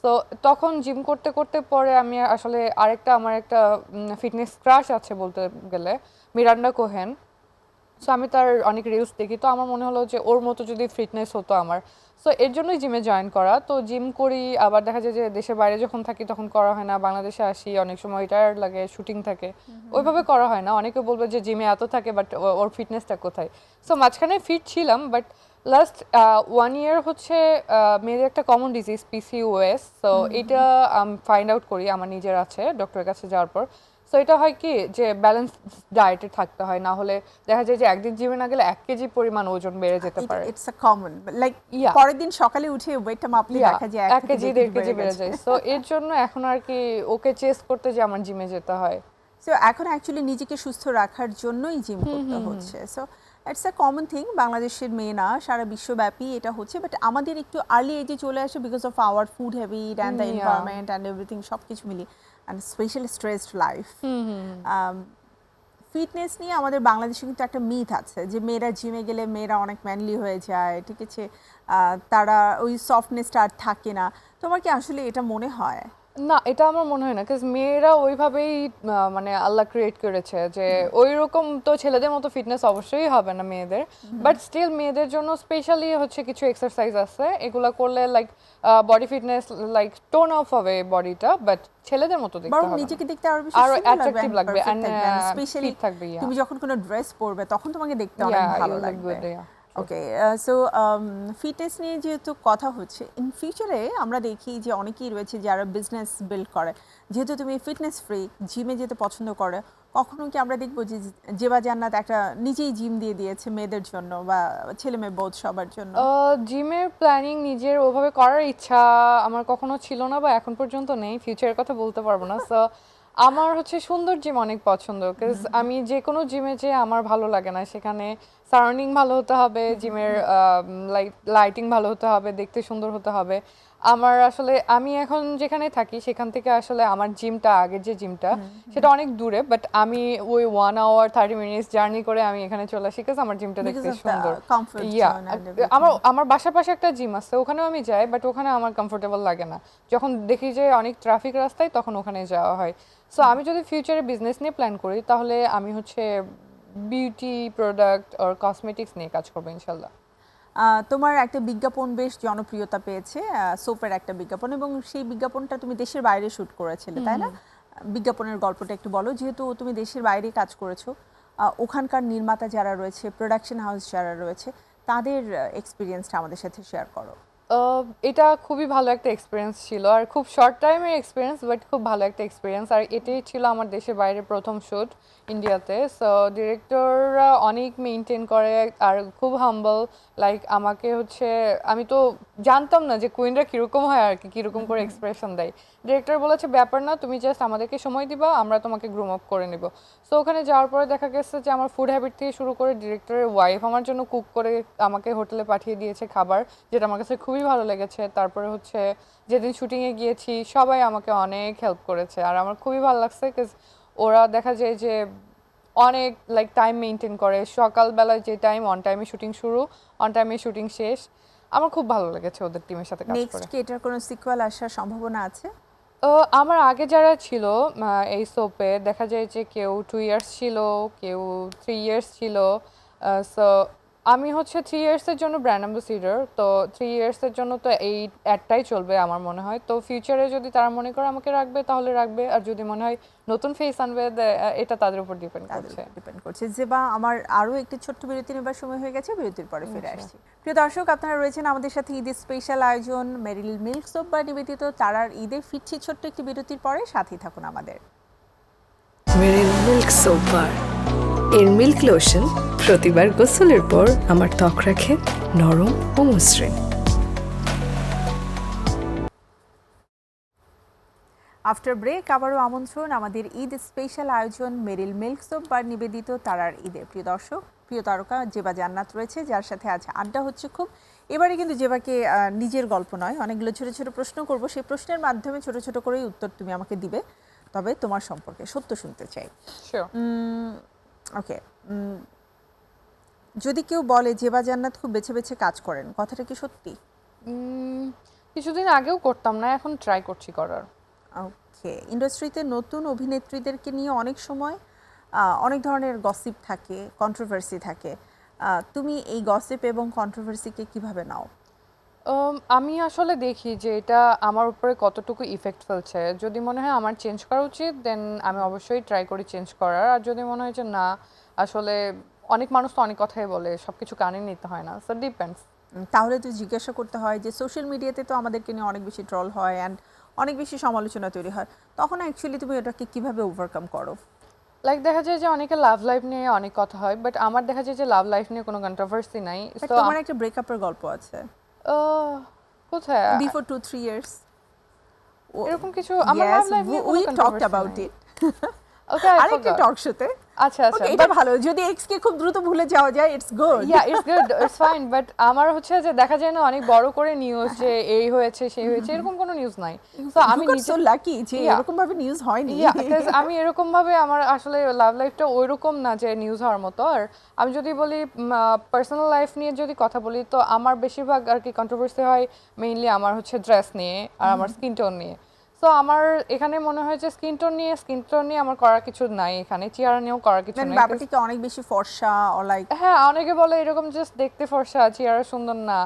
তো তখন জিম করতে করতে পরে আমি আসলে আমার একটা ফিটনেস ক্রাশ আছে বলতে গেলে, মিরান্ডা কোহেন। সো আমি তার অনেক রিলস দেখি, তো আমার মনে হলো যে ওর মতো যদি ফিটনেস হতো আমার। সো এর জন্যই জিমে জয়েন করা। তো জিম করি, আবার দেখা যায় যে দেশের বাইরে যখন থাকি তখন করা হয় না, বাংলাদেশে আসি অনেক সময় টায়ার্ড লাগে, শুটিং থাকে, ওইভাবে করা হয় না। অনেকে বলবে যে জিমে এত থাকে, বাট ওর ফিটনেসটা কোথায়? সো মাঝখানে ফিট ছিলাম, বাট লাস্ট 1 ইয়ার হচ্ছে মেয়েদের একটা কমন ডিজিজ পিসিওএস। সো এটা ফাইন্ড আউট করি আমার নিজের আছে ডক্টরের কাছে যাওয়ার পর। সো এটা হয় কি যে ব্যালেন্স ডায়েটে থাকতে হয়, না হলে দেখা যায় যে একদিন জিমে না গেলে 1 কেজি পরিমাণ ওজন বেড়ে যেতে পারে। It's a common, like Yeah. পরের দিন সকালে উঠে ওয়েটটা মাপলে Yeah, দেখা যায় 1 কেজি 1.5 কেজি বেড়ে গেছে। যায়। সো এর জন্য এখন আর কি ওকে চেস করতে যে আমার জিমে যেতে হয়। সো এখন অ্যাকচুয়ালি নিজেকে সুস্থ রাখার জন্যই জিম করতে হচ্ছে। So it's a common thing, বাংলাদেশের মেয়ে না, সারা বিশ্বব্যাপী এটা হচ্ছে। বাট আমাদের একটু আর্লি এজে চলে আসে because of our food habit and the Yeah. Environment and everything, সব কিছু মিলিয়ে, and specially stressed life. Fitness নিয়ে আমাদের বাংলাদেশে কিন্তু একটা মিথ আছে যে মেয়েরা জিমে গেলে মেয়েরা অনেক ম্যানলি হয়ে যায়, ঠিক আছে, তারা ওই সফটনেসটা আর থাকে না। তোমার কি আসলে এটা মনে হয়? না, এটা আমার মনে হয় না, কাজ মেয়েরা ওইভাবেই মানে আল্লাহ ক্রিয়েট করেছে যে ওই রকম। তো ছেলেদের মতো ফিটনেস অবশ্যই হবে না মেয়েদের, বাট স্টিল মেয়েদের জন্য স্পেশালি হচ্ছে কিছু এক্সারসাইজ আছে, এগুলা করলে like body fitness, like tone of হবে বডিটা, বাট ছেলেদের মতো দেখতে বরং হবে নিজেকে দেখতে আরো বেশি আরো সুন্দর অ্যাট্রাকটিভ লাগবে, perfect থাকবে, and স্পেশালি ফিট থাকবে। তুমি যখন কোনো ড্রেস পরবে তখন তোমাকে দেখতে অনেক ভালো লাগবে। ওকে, সো ফিটনেস নিয়ে যেহেতু কথা হচ্ছে, ইন ফিউচারে আমরা দেখি যে অনেকেই রয়েছে যারা বিজনেস বিল্ড করে। যেহেতু তুমি ফিটনেস ফ্রি, জিমে যেতে পছন্দ করে, কখনো কি আমরা দেখবো যে জেবা জান্নাত একটা নিজেই জিম দিয়ে দিয়েছে মেয়েদের জন্য বা ছেলে মেয়ে বোধ সবার জন্য? জিমের প্ল্যানিং নিজের ওভাবে করার ইচ্ছা আমার কখনো ছিল না, বা এখন পর্যন্ত নেই, ফিউচারের কথা বলতে পারবো না। সো আমার হচ্ছে সুন্দর জিম অনেক পছন্দ, বিকজ আমি যে কোনো জিমে যে আমার ভালো লাগে না, সেখানে সারাউন্ডিং ভালো হতে হবে, জিমের লাইটিং ভালো হতে হবে, দেখতে সুন্দর হতে হবে। আমার আসলে আমি এখন যেখানে থাকি সেখান থেকে আসলে আমার জিমটা, আগের যে জিমটা সেটা অনেক দূরে, বাট আমি ওই 1 hour 30 minutes জার্নি করে আমি এখানে চলে আসি, কাজ আমার জিমটা দেখতে সুন্দর। ইয়া, আমার বাসার পাশে একটা জিম আছে, ওখানেও আমি যাই, বাট ওখানে আমার কমফোর্টেবল লাগে না। যখন দেখি যে অনেক ট্রাফিক রাস্তায়, তখন ওখানে যাওয়া হয়। সো আমি যদি ফিউচারে বিজনেস নিয়ে প্ল্যান করি, তাহলে আমি হচ্ছে বিউটি প্রোডাক্ট আর কসমেটিক্স নিয়ে কাজ করবো ইনশাল্লাহ। তোমার একটা বিজ্ঞাপন বেশ জনপ্রিয়তা পেয়েছে, সোপের একটা বিজ্ঞাপন, এবং সেই বিজ্ঞাপনটা তুমি দেশের বাইরে শুট করেছিলে, তাই না? বিজ্ঞাপনের গল্পটা একটু বলো, যেহেতু তুমি দেশের বাইরে কাজ করেছো, ওখানকার নির্মাতা যারা রয়েছে, প্রোডাকশন হাউস যারা রয়েছে, তাদের এক্সপিরিয়েন্সটা আমাদের সাথে শেয়ার করো। এটা খুবই ভালো একটা এক্সপিরিয়েন্স ছিল, আর খুব শর্ট টাইমের এক্সপিরিয়েন্স, বাট খুব ভালো একটা এক্সপিরিয়েন্স। আর এটাই ছিল আমার দেশের বাইরে প্রথম শ্যুট ইন্ডিয়াতে। সো ডিরেক্টররা অনেক মেনটেন করে আর খুব হাম্বল। লাইক আমাকে হচ্ছে, আমি তো জানতাম না যে কুইনরা কীরকম হয় আর কি, কীরকম করে এক্সপ্রেশন দেয়। ডিরেক্টর বলেছে ব্যাপার না, তুমি জাস্ট আমাদেরকে সময় দিবা, আমরা তোমাকে গ্রুম আপ করে নেব। সো ওখানে যাওয়ার পরে দেখা গেছে যে আমার ফুড হ্যাবিট থেকে শুরু করে ডিরেক্টরের ওয়াইফ আমার জন্য কুক করে আমাকে হোটেলে পাঠিয়ে দিয়েছে খাবার, যেটা আমার কাছে খুবই ভালো লেগেছে। তারপরে হচ্ছে যেদিন শুটিংয়ে গিয়েছি সবাই আমাকে অনেক হেল্প করেছে, আর আমার খুবই ভালো লাগছে বিকজ ওরা দেখা যায় যে অনেক লাইক টাইম মেনটেন করে। সকালবেলায় যে টাইম, অন টাইমে শুটিং শুরু, অন টাইমে শুটিং শেষ। আমার খুব ভালো লেগেছে ওদের টিমের সাথে কাজ করে। নেক্সট কি এটার কোনো সিকুয়েল আসার সম্ভাবনা আছে? আমার আগে যারা ছিল এই সোপে, দেখা যায় যে কেউ 2 ইয়ার্স ছিল, কেউ 3 ইয়ার্স ছিল। সো আমি হচ্ছে 3 ইয়ার্সের জন্য ব্র্যান্ড অ্যাম্বাসিডর, তো 3 ইয়ার্সের জন্য তো এই অ্যাডটাই চলবে আমার মনে হয়। তো ফিউচারে যদি তারা মনে করে আমাকে রাখবে তাহলে রাখবে, আর যদি মনে হয় নতুন ফেস আনবে, এটা তাদের উপর ডিপেন্ড করছে। যে বা আমার আরও একটি ছোট্ট বিরতি নেবার সময় হয়ে গেছে, বিরতির পরে ফিরে আসছি। প্রিয় দর্শক, আপনারা রয়েছেন আমাদের সাথে ঈদের স্পেশাল আয়োজন মেরিল মিল্ক সোপ বা নিবেদিত তারার ঈদে। ফিরছি ছোট্ট একটি বিরতির পরে, সাথেই থাকুন আমাদের। মেরিল মিল্ক সোপ বার, এর মিল্ক লোশন প্রতিবার গোসলের পর আমার ত্বক রাখে নরম ও মসৃণ। আফটার ব্রেক আবারও আমন্ত্রণ আমাদের ঈদ স্পেশাল আয়োজন মেরিল মিল্ক সোপ বার নিবেদিত তারার ঈদে। প্রিয় দর্শক, প্রিয় তারকা জেবা জান্নাত রয়েছে, যার সাথে আজ আড্ডা হচ্ছে খুব। এবারে কিন্তু জেবাকে নিজের গল্প নয়, অনেকগুলো ছোট ছোট প্রশ্ন করব, সেই প্রশ্নের মাধ্যমে ছোট ছোট করেই উত্তর তুমি আমাকে দিবে, তবে তোমার সম্পর্কে সত্য শুনতে চাই। ওকে, যদি কেউ বলে জেবা জান্নাত খুব বেছে বেছে কাজ করেন, কথাটা কি সত্যি? কিছুদিন আগেও করতাম না, এখন ট্রাই করছি করার। ওকে, ইন্ডাস্ট্রিতে নতুন অভিনেত্রীদেরকে নিয়ে অনেক সময় অনেক ধরনের গসিপ থাকে, কন্ট্রোভার্সি থাকে। তুমি এই গসিপ এবং কন্ট্রোভার্সিকে কিভাবে নাও? আমি আসলে দেখি যে এটা আমার উপরে কতটুকু ইফেক্ট ফেলছে। যদি মনে হয় আমার চেঞ্জ করা উচিত, দেন আমি অবশ্যই ট্রাই করি চেঞ্জ করার। আর যদি মনে হয় যে না, আসলে অনেক মানুষ তো অনেক কথাই বলে, সবকিছু কানে নিতে হয় না, সো ডিপেন্ডস। তাহলে তো জিজ্ঞাসা করতে হয় যে সোশ্যাল মিডিয়াতে তো আমাদেরকে নিয়ে অনেক বেশি ট্রল হয় অ্যান্ড অনেক বেশি সমালোচনা তৈরি হয়, তখন অ্যাকচুয়ালি তুমি ওটাকে কিভাবে ওভারকাম করো? লাইক দেখা যায় যে অনেকে লাভ লাইফ নিয়ে অনেক কথা হয়, বাট আমার দেখা যায় যে লাভ লাইফ নিয়ে কোনো কন্ট্রোভার্সি নাই। তো তোমার একটা ব্রেকআপের গল্প আছে কোথায়? বিফোর 2-3 ইয়ার্স এরকম কিছু আমার লাভ লাইফ নিয়ে কোনো কন্ট্রোভার্সি নাই। ওকে, আরেকটা টক শোতে। আচ্ছা আচ্ছা, এটা ভালো, যদি এক্স কে খুব দ্রুত ভুলে যাওয়া যায়, it's good. Yeah, it's good, it's fine, but আমার হচ্ছে যে দেখা যায় না অনেক বড় করে নিউজ যে এই হয়েছে সেই হয়েছে, এরকম কোনো নিউজ নাই। সো আমি নিজে লাকি যে এরকম ভাবে নিউজ হয়নি। আমি এরকম ভাবে, আমার আসলে লাভ লাইফটা ওইরকম না যে নিউজ হওয়ার মতো। আর আমি যদি বলি পার্সোনাল লাইফ নিয়ে যদি কথা বলি, তো আমার বেশিরভাগ আর কি কন্ট্রোভার্সি হয় মেইনলি আমার হচ্ছে ড্রেস নিয়ে আর আমার স্কিন টোন নিয়ে। সো আমার এখানে মনে হয় যে স্কিন টোন নিয়ে আমার করার কিছু নাই, এখানে চেহারা নিয়েও করার কিছু নাই। ব্যাপারটা কি অনেক বেশি ফর্সা অর লাইক? হ্যাঁ, অনেকে বলে এরকম জাস্ট দেখতে ফর্সা, চেহারা সুন্দর না,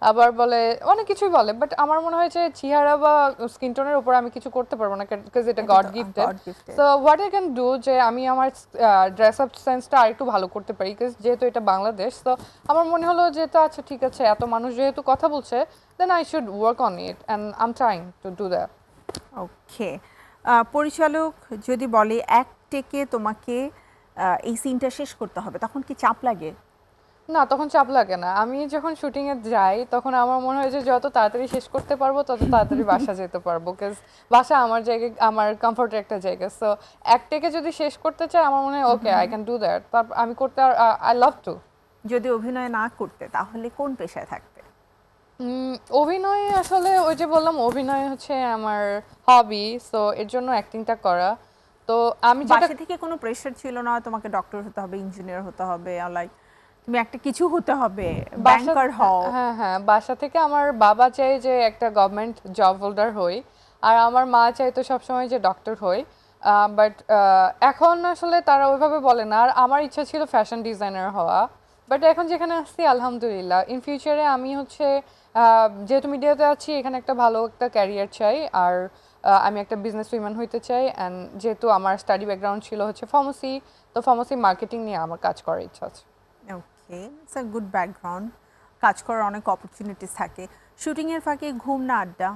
আবার বলে অনেক কিছুই বলে, বাট আমার মনে হয় যে চেহারা বা স্কিন টোনের উপর আমি কিছু করতে পারবো না, বিকজ এটা god gifted. So what I can do, যে আমি আমার ড্রেস আপ সেন্সটা আরেকটু ভালো করতে পারি, বিকজ যেহেতু এটা বাংলাদেশ। তো আমার মনে হলো যে তো আচ্ছা ঠিক আছে, এত মানুষ যেহেতু কথা বলছে, then I should work on it and I am trying to do that. Okay, পরিচালক যদি বলে এক টেকে তোমাকে এই সিনটা শেষ করতে হবে, তখন কি চাপ লাগে? না, তখন চাপ লাগে না। আমি যখন শুটিংয়ে যাই তখন আমার মনে হয় যে যত তাড়াতাড়ি শেষ করতে পারবো তত তাড়াতাড়ি বাসা যেতে পারবো, বিকজ বাসা আমার জায়গায়, আমার কমফোর্টের একটা জায়গা। সো এক টেকে যদি শেষ করতে চাই, আমার মনে হয় okay I can do that, তারপর আমি করতে আই লাভ টু। যদি অভিনয় না করতে, তাহলে কোন পেশায় থাকতে? অভিনয় আসলে ওই যে বললাম, অভিনয় হচ্ছে আমার হবি, সো এর জন্য অ্যাক্টিংটা করা। তো আমি বাসা থেকে কোনো প্রেশার ছিল না তোমাকে ডক্টর হতে হবে, ইঞ্জিনিয়ার হতে হবে, লাইক তুমি একটা কিছু হতে হবে, ব্যাংকার হও? হ্যাঁ হ্যাঁ, বাসা থেকে আমার বাবা চাই যে একটা গভর্নমেন্ট জব হোল্ডার হই, আর আমার মা চাইতো সবসময় যে ডক্টর হই। বাট এখন আসলে তারা ওইভাবে বলে না। আর আমার ইচ্ছা ছিল ফ্যাশন ডিজাইনার হওয়া, বাট এখন যেখানে আসছি আলহামদুলিল্লাহ। ইন ফিউচারে আমি হচ্ছে যেহেতু মিডিয়াতে আছি, এখানে একটা ভালো একটা ক্যারিয়ার চাই। আর আমি একটা বিজনেস উইম্যান হইতে চাই। অ্যান্ড যেহেতু আমার স্টাডি ব্যাকগ্রাউন্ড ছিল হচ্ছে ফার্মাসি, তো ফার্মাসি মার্কেটিং নিয়ে আমার কাজ করার ইচ্ছা আছে। ওকে, ইটস আ গুড ব্যাকগ্রাউন্ড। কাজ করার অনেক অপরচুনিটিস থাকে। শুটিংয়ের ফাঁকে ঘুম না আড্ডা?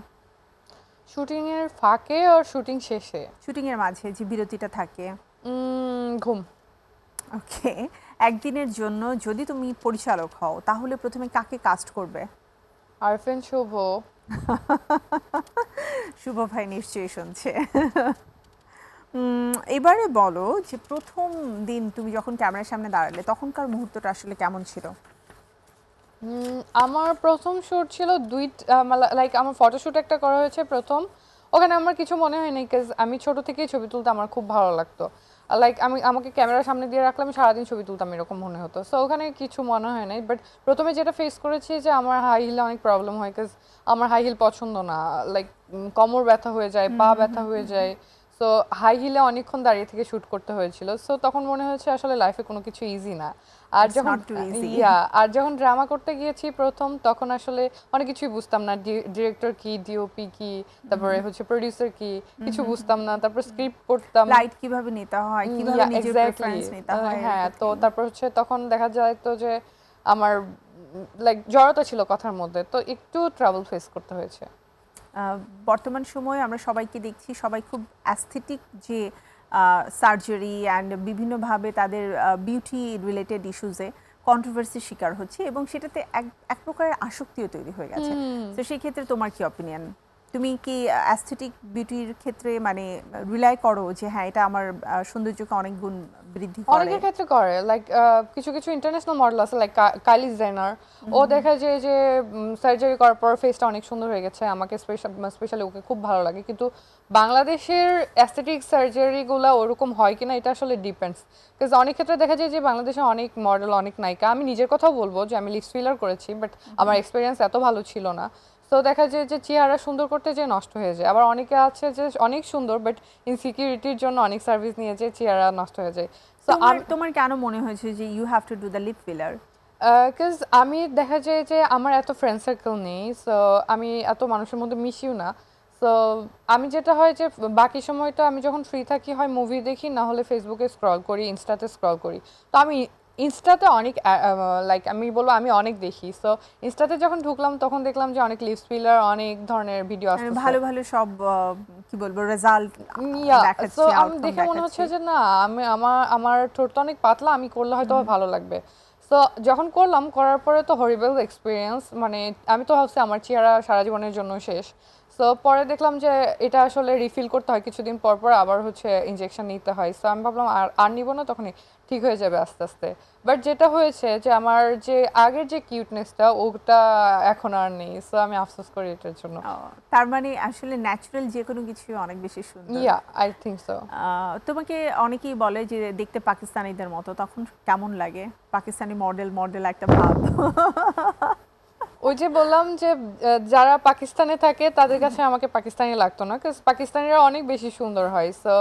শুটিংয়ের ফাঁকে আর শুটিং শেষে? শুটিংয়ের মাঝে যে বিরতিটা থাকে। ঘুম। ওকে, একদিনের জন্য যদি তুমি পরিচালক হও তাহলে প্রথমে কাকে কাস্ট করবে? আরফিন শুভ। শুভ ভাই নিশ্চয়ই শুনছে। এবারে বলো যে প্রথম দিন তুমি যখন ক্যামেরার সামনে দাঁড়ালে তখনকার মুহূর্তটা আসলে কেমন ছিল? আমার প্রথম শ্যুট ছিল লাইক আমার ফটোশ্যুট একটা করা হয়েছে প্রথম। ওখানে আমার কিছু মনে হয়নি, বিকজ আমি ছোট থেকেই ছবি তুলতে আমার খুব ভালো লাগতো। লাইক আমাকে ক্যামেরার সামনে দিয়ে রাখলে আমি সারাদিন ছবি তুলতাম, এরকম মনে হতো। সো ওখানে কিছু মনে হয় নাই। বাট প্রথমে যেটা ফেস করেছি যে আমার হাই হিলে অনেক প্রবলেম হয়, বিকজ আমার হাই হিল পছন্দ না। লাইক কোমর ব্যথা হয়ে যায়, পা ব্যথা হয়ে যায়। সো হাই হিলে অনেকক্ষণ দাঁড়িয়ে থেকে শ্যুট করতে হয়েছিল। সো তখন মনে হয়েছে আসলে লাইফে কোনো কিছু ইজি না। আর It's যখন not too easy. আর যখন ড্রামা করতে গিয়েছি প্রথম, তখন আসলে অনেক কিছুই বুঝতাম না। ডিরেক্টর কি, ডিওপি কি, তারপরে হচ্ছে প্রোডিউসার কি, কিছু বুঝতাম না। তারপর স্ক্রিপ্ট পড়তাম, লাইট কিভাবে নিতে হয়, কিভাবে নিজের প্রেফারেন্স নিতে হয়। হ্যাঁ। তো তারপর হচ্ছে তখন দেখা যায় তো যে আমার লাইক জড়তা ছিল কথার মধ্যে, তো একটু ট্রাবল ফেস করতে হয়েছে। বর্তমান সময়ে আমরা সবাইকে দেখছি, সবাই খুব অ্যাস্থেটিক যে সার্জারি অ্যান্ড বিভিন্নভাবে তাদের বিউটি রিলেটেড ইস্যুজে কন্ট্রোভার্সির শিকার হচ্ছে এবং সেটাতে এক প্রকারের আসক্তিও তৈরি হয়ে গেছে। তো সেই ক্ষেত্রে তোমার কি অপিনিয়ন? তুমি কি অ্যাস্থেটিক বিউটির ক্ষেত্রে মানে রিলাই করো যে হ্যাঁ এটা আমার সৌন্দর্যকে অনেক গুণ বৃদ্ধি করে? অনেকের ক্ষেত্রে করে, লাইক কিছু কিছু ইন্টারন্যাশনাল মডেল আছে, লাইক কাইলি জেনার। ও দেখা যায় যে সার্জারি করার পর ফেসটা অনেক সুন্দর হয়ে গেছে। আমাকে স্পেশালি ওকে খুব ভালো লাগে। কিন্তু বাংলাদেশের অ্যাস্থেটিক সার্জারিগুলো ওরকম হয় কিনা এটা আসলে ডিপেন্ডস। বিকজ অনেক ক্ষেত্রে দেখা যায় যে বাংলাদেশে অনেক মডেল, অনেক নায়িকা, আমি নিজের কথাও বলবো যে আমি লিপস ফিলার করেছি, বাট আমার এক্সপিরিয়েন্স এত ভালো ছিল না। তো দেখা যায় যে চেহারা সুন্দর করতে যে নষ্ট হয়ে যায়। আবার অনেকে আছে যে অনেক সুন্দর, বাট ইনসিকিউরিটির জন্য অনেক সার্ভিস নিয়ে যে চেহারা নষ্ট হয়ে যায়। তো তোমার কেন মনে হয়েছে যে you have to do the lip filler? Because আমি দেখা যায় যে আমার এত ফ্রেন্ড সার্কেল নেই, সো আমি এত মানুষের মধ্যে মিশিও না। সো আমি যেটা হয় যে বাকি সময়টা আমি যখন ফ্রি থাকি হয় মুভি দেখি, না হলে ফেসবুকে স্ক্রল করি, ইনস্টাতে স্ক্রল করি। তো আমি ইনস্টাতে অনেক লাইক আমি বলবো আমি অনেক দেখি। সো ইনস্টাতে যখন ঢুকলাম তখন দেখলাম যে অনেক লিপস ফিলার, অনেক ধরনের ভিডিও আসছে, ভালো ভালো সব কি বলবো রেজাল্ট দেখাচ্ছে। সো আমি দেখে মনে হচ্ছে যে না, আমি আমার ঠোঁটটা অনেক পাতলা, আমি করলে হয়তো ভালো লাগবে। সো যখন করার পরে তো হরিবল এক্সপিরিয়েন্স, মানে আমি তো ভাবছি আমার চেহারা সারা জীবনের জন্য শেষ। সো পরে দেখলাম যে এটা আসলে রিফিল করতে হয় কিছুদিন পর পর, আবার হচ্ছে ইনজেকশন নিতে হয়। সো আমি ভাবলাম আর নিব না, তখনই ঠিক হয়ে যাবে আস্তে আস্তে। বাট যেটা হয়েছে যে আমার যে আগের যে কিউটনেসটা ওটা এখন আর নেই। সো আমি আফসোস করি এটার জন্য। তার মানে আসলে ন্যাচারাল যে কোনো কিছু অনেক বেশি সুন্দর। I think so. তোমাকে অনেকেই বলে যে দেখতে পাকিস্তানিদের মতো, তখন কেমন লাগে? পাকিস্তানি মডেল একটা ভাব। ওই যে বললাম যে যারা পাকিস্তানে থাকে তাদের কাছে আমাকে পাকিস্তানি লাগতো না, কারণ পাকিস্তানিরা অনেক বেশি সুন্দর হয়। সো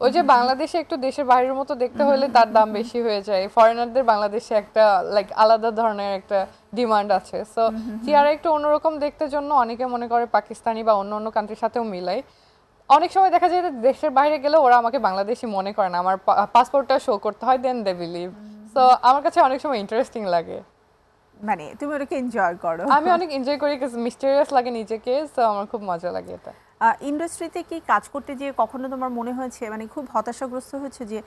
ওই যে বাংলাদেশে একটু দেশের বাইরের মতো দেখতে হলে তার দাম বেশি হয়ে যায়। ফরেনারদের বাংলাদেশে একটা লাইক আলাদা ধরনের একটা ডিমান্ড আছে। সো চেহারা একটু অন্যরকম দেখতে জন্য অনেকে মনে করে পাকিস্তানি বা অন্য অন্য কান্ট্রির সাথেও মিলাই। অনেক সময় দেখা যায় যে দেশের বাইরে গেলে ওরা আমাকে বাংলাদেশি মনে করে না, আমার পাসপোর্টটা শো করতে হয়, দেন দে বিলিভ। সো আমার কাছে অনেক সময় ইন্টারেস্টিং লাগে। মানে তুমি ওটাকে এনজয় করো? আমি অনেক এনজয় করি, কারণ মিস্টেরিয়াস লাগে নিজেকে। সো আমার খুব মজা লাগে এটা। ইন্ডাস্ট্রিতে কি কাজ করতে যেয়ে কখনো তোমার মনে হয়েছে মানে খুব হতাশাগ্রস্ত হয়েছে যে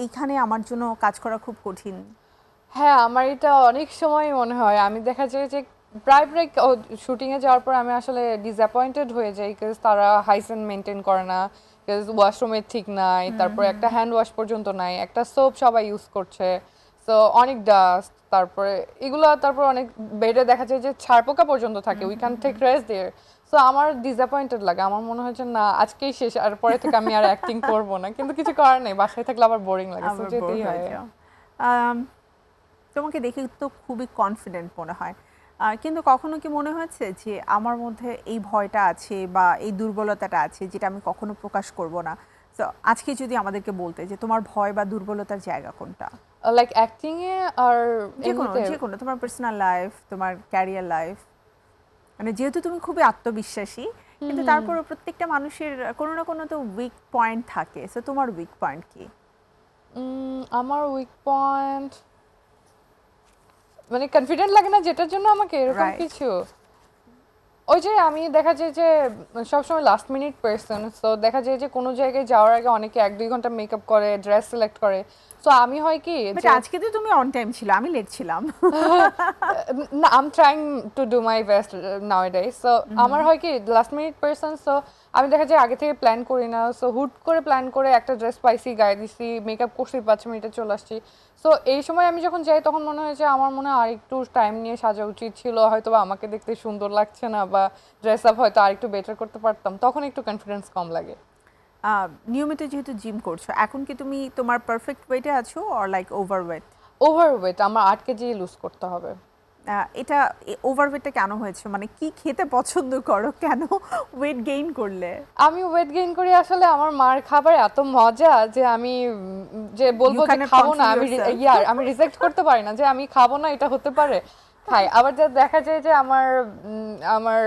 এইখানে আমার জন্য কাজ করা খুব কঠিন? হ্যাঁ, আমার এটা অনেক সময় মনে হয়। আমি দেখা যায় যে প্রায় শুটিংয়ে যাওয়ার পর আমি আসলে ডিসঅ্যাপয়েন্টেড হয়ে যাই, কারণ তারা হাইজিন মেনটেন করে না, কারণ ওয়াশরুমে ঠিক নাই, তারপর একটা হ্যান্ড ওয়াশ পর্যন্ত নাই, একটা সোপ সবাই ইউজ করছে। সো অনেক ডাস্ট, তারপরে এগুলো, তারপর অনেক বেডে দেখা যায় যে ছারপোকা পর্যন্ত থাকে, we can take rest there. So আমার ডিসঅ্যাপয়েন্টেড লাগে, আমার মনে হয় যে না আজকেই শেষ, আর পরে থেকে আমি আর অ্যাক্টিং করব না। কিন্তু কিছু করার নেই, বাসায় থাকলে আবার বোরিং লাগে, সো যেতেই হয়। তোমাকে দেখে তো খুবই কনফিডেন্ট মনে হয়, কিন্তু কখনো কি মনে হয়েছে যে আমার মধ্যে এই ভয়টা আছে বা এই দুর্বলতাটা আছে যেটা আমি কখনো প্রকাশ করব না, তো আজকে যদি আমাদেরকে বলতে যে তোমার ভয় বা দুর্বলতার জায়গা কোনটা, লাইক অ্যাক্টিং এ আর যে কোনো এমনিতে যে কোনো তোমার পার্সোনাল লাইফ, তোমার ক্যারিয়ার লাইফ, মানে যেহেতু তুমি খুবই আত্মবিশ্বাসী, কিন্তু তারপরও প্রত্যেকটা মানুষের কোনো না কোনো তো উইক পয়েন্ট থাকে, সো তোমার উইক পয়েন্ট কি? আমার উইক পয়েন্ট মানে কনফিডেন্ট লাগে না যেটার জন্য আমাকে এরকম Right. কিছু। ওই যে আমি দেখা যায় যে সবসময় লাস্ট মিনিট পার্সন, সো দেখা যায় যে কোনো জায়গায় যাওয়ার আগে অনেকে 1-2 ঘন্টা মেকআপ করে, ড্রেস সিলেক্ট করে। সো আমি হয় কি বাট যে আজকে তো তুমি অন টাইম ছিল, আমি লেট ছিলাম। না, I am trying to do my best নাওয়াডেজ। So আমার হয় কি লাস্ট মিনিট পার্সন, সো আমি দেখা যায় আগে থেকে প্ল্যান করি না। সো হুট করে প্ল্যান করে একটা ড্রেস পাইছি, গায়ে দিছি, মেকআপ করছি, 5 মিনিটে চলে আসছি। সো এই সময় আমি যখন যাই তখন মনে হয় যে আমার মনে হয় আরেকটু টাইম নিয়ে সাজা উচিত ছিল, হয়তো বা আমাকে দেখতে সুন্দর লাগছে না, বা ড্রেস আপ হয়তো আরেকটু বেটার করতে পারতাম, তখন একটু কনফিডেন্স কম লাগে। নিয়মিত যেহেতু জিম করছো, এখন কি তুমি তোমার পারফেক্ট ওয়েটে আছো অর লাইক ওভারওয়েট? ওভারওয়েট, আমার 8 কেজি লুজ করতে হবে। এটা ওভারওয়েটটা কেন হয়েছে, মানে কি খেতে পছন্দ করো, কেন ওয়েট গেইন করলে? আমি ওয়েট গেইন করি আসলে আমার মার খাবার এত মজা যে আমি যে বলবো You যে cannot খাবো না, control আমি yourself. আমি রিজেক্ট করতে পারি না যে আমি খাবো না, এটা হতে পারে, খাই। আবার যা দেখা যায় যে আমার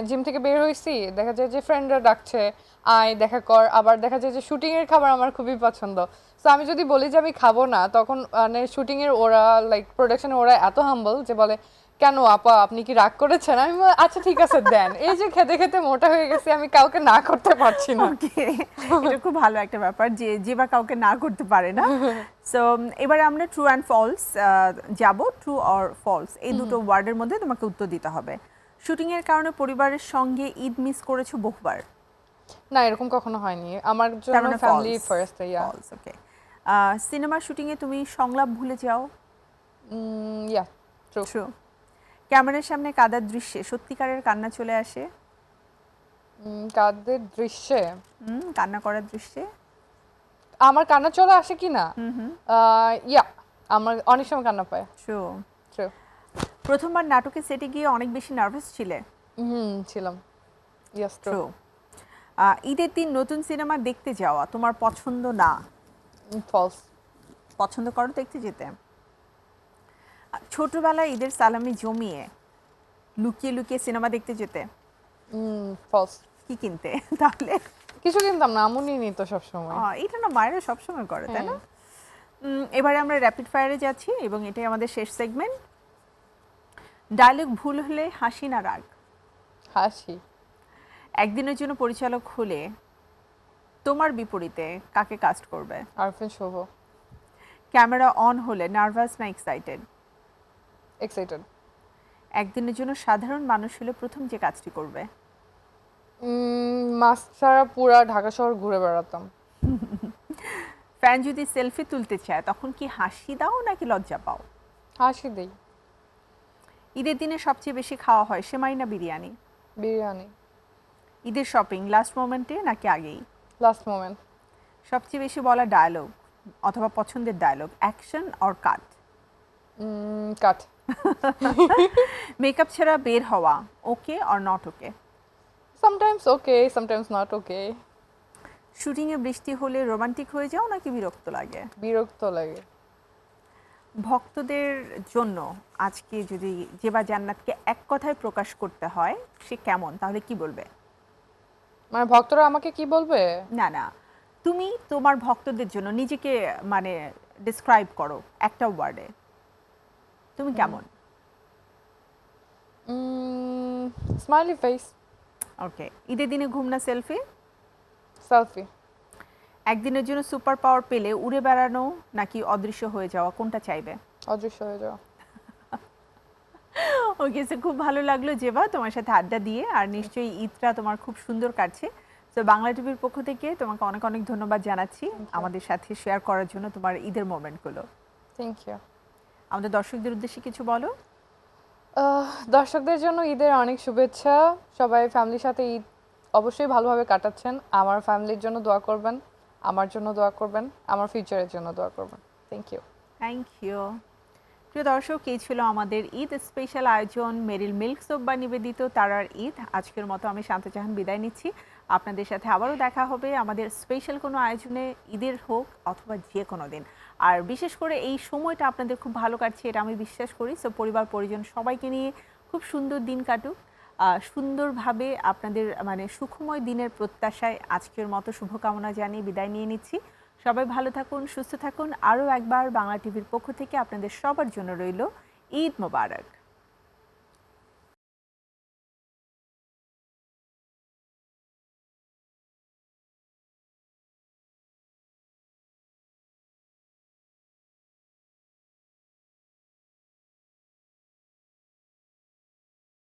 জিম থেকে বের হইছি, দেখা যায় যে ফ্রেন্ডরা ডাকছে আয় দেখা কর, আবার দেখা যায় যে শুটিং এর খাবার আমার খুবই পছন্দ। সো আমি যদি বলি যে আমি খাবো না, তখন মানে শুটিং এর ওরা লাইক প্রোডাকশনে ওরা এত হাম্বল যে বলে কেন আপা আপনি কি রাগ করেছেন, আমি বলি, আচ্ছা ঠিক আছে দেন। এই যে খেতে খেতে মোটা হয়ে গেছি, আমি কাউকে না করতে পারছি না। ওকে, এটা খুব ভালো একটা ব্যাপার যে যে বা কাউকে না করতে পারে না। সো এবারে আমরা ট্রু অ্যান্ড ফলস যাব। ট্রু অর ফলস এই দুটো ওয়ার্ডের মধ্যে তোমাকে উত্তর দিতে হবে। শুটিং এর কারণে পরিবারের সঙ্গে ঈদ মিস করেছো বহুবার? না, এরকম কখনো হয়নি, আমার তার জন্য মানে ফ্যামিলি ফার্স্ট। ফলস। ওকে, সিনেমার শুটিং এ তুমি সংলাপ ভুলে যাও? ইয়া ট্রু। ট্রু। ক্যামেরার সামনে কাদার দৃশ্যে সত্যিকারের কান্না চলে আসে? কাদের দৃশ্যে কান্না করার দৃশ্যে? আমার কান্না চলে আসে কি না, ইয়া আমার অনেক সময় কান্না পায়। ট্রু। ট্রু। প্রথমবার নাটকের সেটে গিয়ে অনেক বেশি নার্ভাস ছিলে? ছিলাম। Yes true. ট্রু। ঈদের দিন নতুন সিনেমা দেখতে যাওয়া তোমার পছন্দ না? ফলস। পছন্দ করো দেখতে যেতে? ছোটবেলায় ঈদের সালামি জমিয়ে লুকিয়ে লুকিয়ে সিনেমা দেখতে যেতে? ফলস। কি কিনতে তাহলে? কিছু কিনতাম না, আমু নিয়ে নিত সবসময়। এটা না মায়েরা সবসময় করে, তাই না? এবারে আমরা র্যাপিড ফায়ারে যাচ্ছি এবং এটাই আমাদের শেষ সেগমেন্ট। ডায়লগ ভুল হলে হাসি না রাগ? হাসি। একদিনের জন্য পরিচালক হলে তোমার বিপরীতে কাকে কাস্ট করবে? আরফিন শুভ। ক্যামেরা অন হলে নার্ভাস না এক্সাইটেড? এক্সাইটেড। একদিনের জন্য সাধারণ মানুষ হলে প্রথম যে কাজটি করবে? মাস্ক ছাড়া পুরা ঢাকা শহর ঘুরে বেড়াতাম। ফ্যান যদি সেলফি তুলতে চায় তখন কি হাসি দাও নাকি লজ্জা পাও? হাসি দেই। ঈদের দিনে সবচেয়ে বেশি খাওয়া হয় সেমাই না বিরিয়ানি? বিরিয়ানি। ঈদের শপিং লাস্ট মোমেন্টে নাকি আগেই? Last moment. সবচেয়ে বেশি বলা ডায়লগ অথবা পছন্দের dialogue, action or cut? Cut. Makeup ছাড়া বের হওয়া okay or not okay? Sometimes okay, sometimes not okay. শুটিংয়ে বৃষ্টি হলে রোমান্টিক হয়ে যাও নাকি বিরক্ত লাগে? বিরক্ত লাগে। ভক্তদের জন্য আজকে যদি জেবা জান্নাতকে এক কথায় প্রকাশ করতে হয় সে কেমন, তাহলে কি বলবে? মানে ভক্তরা আমাকে কি বলবে? না না, তুমি তোমার ভক্তদের জন্য নিজেকে মানে ডিসক্রাইব করো একটা ওয়ার্ডে, তুমি কেমন? Smiley face. ওকে, ঈদের দিনে ঘুম না সেলফি? সেলফি। একদিনের জন্য সুপার পাওয়ার পেলে উড়ে বেড়ানো নাকি অদৃশ্য হয়ে যাওয়া, কোনটা চাইবে? অদৃশ্য হয়ে যাওয়া। ওকে, সো খুব ভালো লাগলো জেবা তোমার সাথে আড্ডা দিয়ে, আর নিশ্চয়ই ঈদটা তোমার খুব সুন্দর কাটছে। তো বাংলা টিভির পক্ষ থেকে তোমাকে অনেক অনেক ধন্যবাদ জানাচ্ছি আমাদের সাথে শেয়ার করার জন্য তোমার ঈদের মোমেন্টগুলো। Thank you. আমাদের দর্শকদের উদ্দেশ্যে কিছু বলো। দর্শকদের জন্য ঈদের অনেক শুভেচ্ছা। সবাই ফ্যামিলির সাথে ঈদ অবশ্যই ভালোভাবে কাটাচ্ছেন। আমার ফ্যামিলির জন্য দোয়া করবেন, আমার জন্য দোয়া করবেন, আমার ফিউচারের জন্য দোয়া করবেন। Thank you. Thank you. প্রিয় দর্শক, এই ছিল আমাদের ঈদ স্পেশাল আয়োজন মেরিল মিল্ক সোপ বা নিবেদিত তারার ঈদ। আজকের মতো আমি শান্ত জাহান বিদায় নিচ্ছি। আপনাদের সাথে আবারও দেখা হবে আমাদের স্পেশাল কোনো আয়োজনে, ঈদের হোক অথবা যে কোনো দিন। আর বিশেষ করে এই সময়টা আপনাদের খুব ভালো কাটছে এটা আমি বিশ্বাস করি। সো পরিবার পরিজন সবাইকে নিয়ে খুব সুন্দর দিন কাটুক, সুন্দরভাবে আপনাদের মানে সুখময় দিনের প্রত্যাশায় আজকের মতো শুভকামনা জানিয়ে বিদায় নিয়ে নিচ্ছি। সবাই ভালো থাকুন, সুস্থ থাকুন। আরও একবার বাংলা টিভির পক্ষ থেকে আপনাদের সবার জন্য রইল ঈদ মোবারক।